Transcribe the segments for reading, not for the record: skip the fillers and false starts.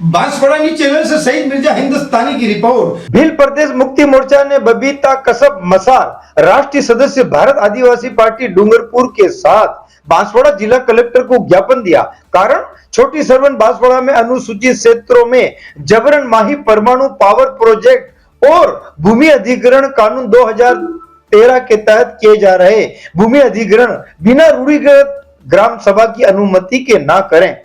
Banswara channel से सईद मिर्जा हिंदुस्तानी की report. Bhil प्रदेश मुक्ति मोर्चा ने बबीता कसब मसार राष्ट्रीय सदस्य भारत आदिवासी पार्टी डूंगरपुर के साथ बांसवाड़ा जिला कलेक्टर को ज्ञापन दिया। कारण छोटी सरवन बांसवाड़ा में अनुसूचित क्षेत्रों में जबरन माही परमाणु पावर प्रोजेक्ट और भूमि अधिग्रहण कानून 2013 के तहत किए जा रहे भूमि अधिग्रहण बिना रूढ़िगत ग्राम सभा की अनुमति के ना करें,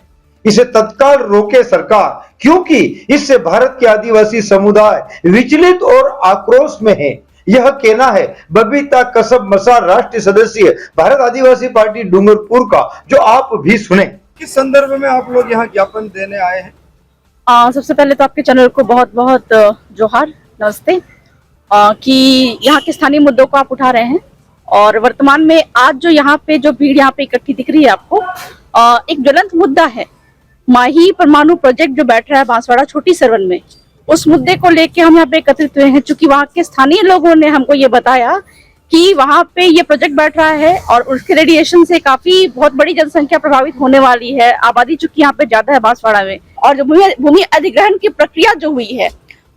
इसे तत्काल रोके सरकार, क्योंकि इससे भारत के आदिवासी समुदाय विचलित और आक्रोश में है। यह कहना है बबीता कसब मसार राष्ट्रीय सदस्य भारत आदिवासी पार्टी डूंगरपुर का, जो आप भी सुने। किस संदर्भ में आप लोग यहाँ ज्ञापन देने आए हैं? सबसे पहले तो आपके चैनल को बहुत बहुत जोहार, नमस्ते कि यहाँ के स्थानीय मुद्दों को आप उठा रहे हैं। और वर्तमान में आज जो यहाँ पे जो भीड़ यहाँ पे इकट्ठी दिख रही है आपको, एक ज्वलंत मुद्दा है माही परमाणु प्रोजेक्ट जो बैठ रहा है बांसवाड़ा छोटी सरवन में। उस मुद्दे को लेके हम यहाँ पे एकत्रित हुए हैं, चूंकि वहाँ के स्थानीय लोगों ने हमको ये बताया कि वहाँ पे ये प्रोजेक्ट बैठ रहा है और उसके रेडिएशन से काफी बहुत बड़ी जनसंख्या प्रभावित होने वाली है। आबादी चूंकि यहाँ पे ज्यादा है बांसवाड़ा में, और जो भूमि अधिग्रहण की प्रक्रिया जो हुई है,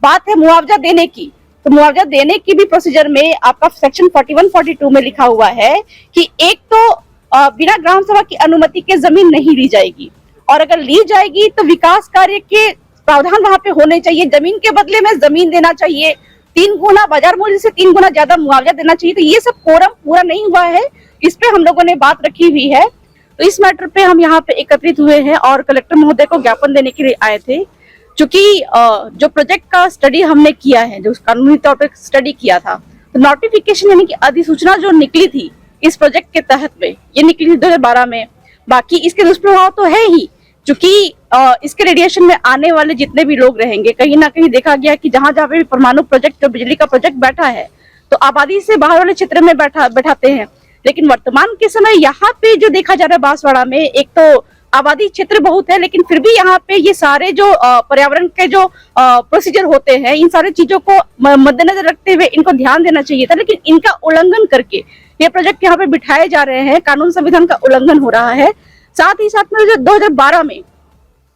बात है मुआवजा देने की, तो मुआवजा देने की भी प्रोसीजर में आपका सेक्शन 41-42 में लिखा हुआ है कि एक तो बिना ग्राम सभा की अनुमति के जमीन नहीं ली जाएगी, और अगर ली जाएगी तो विकास कार्य के प्रावधान वहां पे होने चाहिए। जमीन के बदले में जमीन देना चाहिए, 3 गुना बाजार मूल्य से 3 गुना ज्यादा मुआवजा देना चाहिए। तो ये सब कोरम पूरा नहीं हुआ है, इस पे हम लोगों ने बात रखी हुई है। तो इस मैटर पे हम यहाँ पे एकत्रित हुए हैं और कलेक्टर महोदय को ज्ञापन देने के लिए आए थे। चूंकि जो प्रोजेक्ट का स्टडी हमने किया है, जो कानूनी तौर पर स्टडी किया था, तो नोटिफिकेशन यानी कि अधिसूचना जो निकली थी इस प्रोजेक्ट के तहत में, ये निकली थी 2012 में। बाकी इसके दुष्प्रभाव तो है ही, क्योंकि इसके रेडिएशन में आने वाले जितने भी लोग रहेंगे, कहीं ना कहीं देखा गया कि जहां जहां पे भी परमाणु प्रोजेक्ट जो बिजली का प्रोजेक्ट बैठा है, तो आबादी से बाहर वाले क्षेत्र में बैठाते हैं। लेकिन वर्तमान के समय यहाँ पे जो देखा जा रहा है बांसवाड़ा में, एक तो आबादी क्षेत्र बहुत है, लेकिन फिर भी यहाँ पे ये सारे जो पर्यावरण के जो प्रोसीजर होते हैं, इन सारी चीजों को मद्देनजर रखते हुए इनको ध्यान देना चाहिए था। लेकिन इनका उल्लंघन करके ये प्रोजेक्ट यहाँ पे बिठाए जा रहे हैं, कानून संविधान का उल्लंघन हो रहा है। साथ ही साथ में जो 2012 में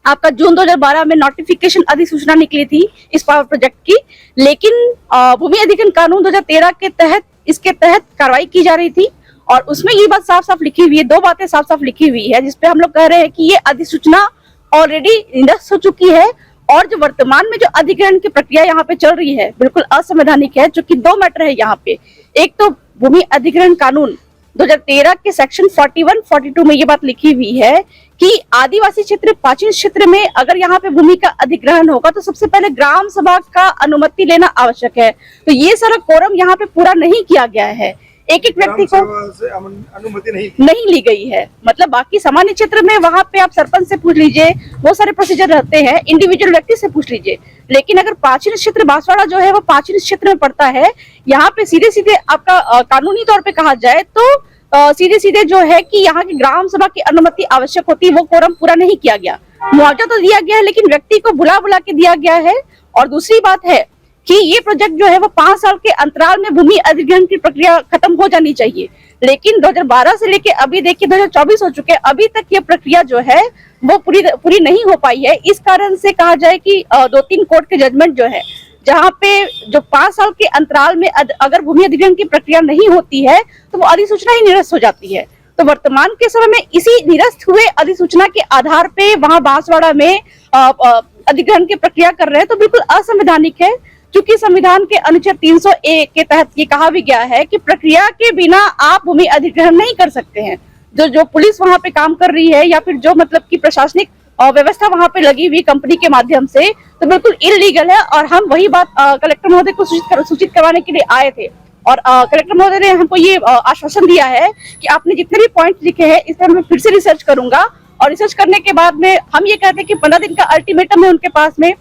आपका जून 2012 में नोटिफिकेशन अधिसूचना निकली थी इस पावर प्रोजेक्ट की, लेकिन भूमि अधिग्रहण कानून 2013 के तहत इसके तहत कार्रवाई की जा रही थी, और उसमें ये बात साफ साफ लिखी हुई है, 2 बातें साफ साफ लिखी हुई है, जिसपे हम लोग कह रहे हैं कि ये अधिसूचना ऑलरेडी निरस्त हो चुकी है, और जो वर्तमान में जो अधिग्रहण की प्रक्रिया यहाँ पे चल रही है बिल्कुल असंवैधानिक है। चूंकि 2 मैटर है यहाँ पे, एक तो भूमि अधिग्रहण कानून 2013 के सेक्शन 41-42 में ये बात लिखी हुई है कि आदिवासी क्षेत्र प्राचीन क्षेत्र में अगर यहाँ पे भूमि का अधिग्रहण होगा तो सबसे पहले ग्राम सभा का अनुमति लेना आवश्यक है। तो ये सारा कोरम यहाँ पे पूरा नहीं किया गया है, एक व्यक्ति को अनुमति नहीं ली गई है। मतलब बाकी सामान्य क्षेत्र में वहाँ पे आप सरपंच से पूछ लीजिए, वो सारे प्रोसीजर रहते हैं, इंडिविजुअल व्यक्ति से पूछ लीजिए। लेकिन अगर प्राचीन क्षेत्र बांसवाड़ा जो है वो प्राचीन क्षेत्र में पड़ता है, यहाँ पे सीधे सीधे आपका कानूनी तौर पे कहा जाए तो सीधे सीधे जो है कि यहाँ की ग्राम सभा की अनुमति आवश्यक होती है, वो कोरम पूरा नहीं किया गया। मुआवजा तो दिया गया है, लेकिन व्यक्ति को बुला के दिया गया है। और दूसरी बात है कि ये प्रोजेक्ट जो है वो 5 साल के अंतराल में भूमि अधिग्रहण की प्रक्रिया खत्म हो जानी चाहिए, लेकिन 2012 से लेके अभी देखिए 2024 हो चुके हैं, अभी तक ये प्रक्रिया जो है वो पूरी नहीं हो पाई है। इस कारण से कहा जाए कि 2-3 कोर्ट के जजमेंट जो है, जहाँ पे जो 5 साल के अंतराल में अगर भूमि अधिग्रहण की प्रक्रिया नहीं होती है तो वो अधिसूचना ही निरस्त हो जाती है। तो वर्तमान के समय में इसी निरस्त हुए अधिसूचना के आधार पे वहाँ बांसवाड़ा में अधिग्रहण की प्रक्रिया कर रहे हैं, तो बिल्कुल असंवैधानिक है। क्योंकि संविधान के अनुच्छेद 301 के तहत ये कहा भी गया है कि प्रक्रिया के बिना आप भूमि अधिग्रहण नहीं कर सकते हैं। जो पुलिस वहां पे काम कर रही है, या फिर जो मतलब की प्रशासनिक व्यवस्था वहां पे लगी हुई कंपनी के माध्यम से, तो बिल्कुल इलीगल है। और हम वही बात कलेक्टर महोदय को सूचित करवाने के लिए आए थे, और कलेक्टर महोदय ने हमको ये आश्वासन दिया है कि आपने जितने भी पॉइंट लिखे हैं इस पर मैं फिर से रिसर्च करूंगा, और रिसर्च करने के बाद में हम ये कहते हैं कि 15 दिन का अल्टीमेटम है उनके पास में,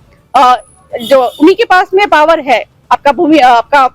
जो उन्हीं के पास में पावर है आपका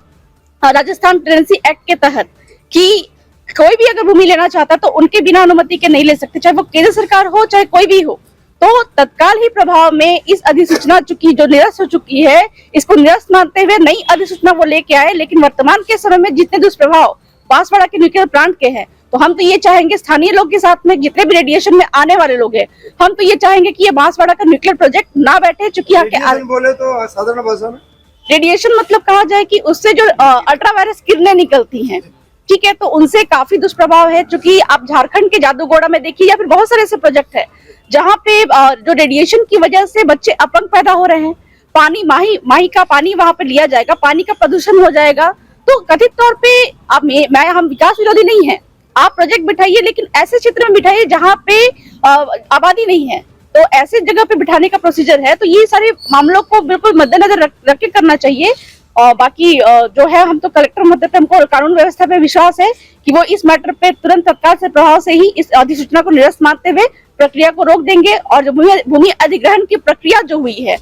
राजस्थान टेनेंसी एक्ट के तहत, कि कोई भी अगर भूमि लेना चाहता तो उनके बिना अनुमति के नहीं ले सकते, चाहे वो केंद्र सरकार हो चाहे कोई भी हो। तो तत्काल ही प्रभाव में इस अधिसूचना चुकी जो निरस्त हो चुकी है, इसको निरस्त मानते हुए नई अधिसूचना वो लेके आए। लेकिन वर्तमान के समय में जितने दुष्प्रभाव बांसवाड़ा के न्यूक्लियर प्लांट के हैं तो हम तो ये चाहेंगे स्थानीय लोग के साथ में जितने भी रेडिएशन में आने वाले लोग हैं, हम तो ये चाहेंगे कि ये बांसवाड़ा का न्यूक्लियर प्रोजेक्ट ना बैठे, चूंकि यहाँ के बोले तो साधारण भाषा में रेडिएशन मतलब कहा जाए कि उससे जो अल्ट्रावायलेट किरणें निकलती हैं, ठीक है, तो उनसे काफी दुष्प्रभाव है। चूंकि आप झारखंड के जादूगोड़ा में देखिए या फिर बहुत सारे ऐसे प्रोजेक्ट है जहाँ पे जो रेडिएशन की वजह से बच्चे अपंग पैदा हो रहे हैं, पानी माही का पानी वहां पे लिया जाएगा, पानी का प्रदूषण हो जाएगा। तो कथित तौर पे हम विकास विरोधी नहीं है, आप प्रोजेक्ट बिठाइए लेकिन ऐसे क्षेत्र में बिठाइए जहाँ पे आबादी नहीं है, तो ऐसे जगह पे बिठाने का प्रोसीजर है। तो ये सारे मामलों को बिल्कुल मद्देनजर रख के करना चाहिए। और बाकी जो है, हम तो कलेक्टर महोदय पे, हमको कानून व्यवस्था पे विश्वास है कि वो इस मैटर पे तुरंत तत्काल से प्रभाव से ही इस अधिसूचना को निरस्त मानते हुए प्रक्रिया को रोक देंगे। और जो भूमि अधिग्रहण की प्रक्रिया जो हुई है,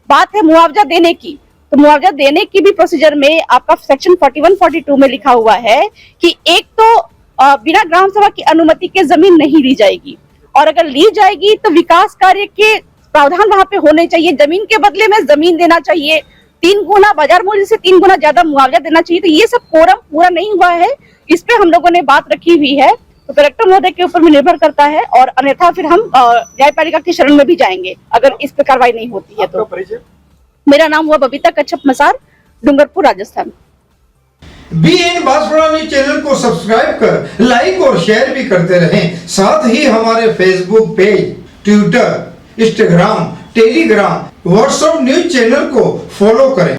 बात है मुआवजा देने की, तो मुआवजा देने की भी प्रोसीजर में आपका सेक्शन 41-42 में लिखा हुआ है कि एक तो बिना ग्राम सभा की अनुमति के जमीन नहीं ली जाएगी, और अगर ली जाएगी तो विकास कार्य के प्रावधान वहां पे होने चाहिए। जमीन के बदले में जमीन देना चाहिए, 3 गुना बाजार मूल्य से 3 गुना ज्यादा मुआवजा देना चाहिए। तो ये सब कोरम पूरा नहीं हुआ है, इस पे हम लोगों ने बात रखी हुई है। तो कलेक्टर महोदय के ऊपर भी निर्भर करता है, और अन्यथा फिर हम न्यायपालिका की शरण में भी जाएंगे अगर इस पे कार्रवाई नहीं होती है तो। मेरा नाम हुआ बबीता कच्छप मसार, Dungarpur, Rajasthan. BN Banswara news channel को सब्सक्राइब कर लाइक और शेयर भी करते रहें। साथ ही हमारे Facebook page, Twitter, Instagram, Telegram, WhatsApp news channel को फॉलो करें।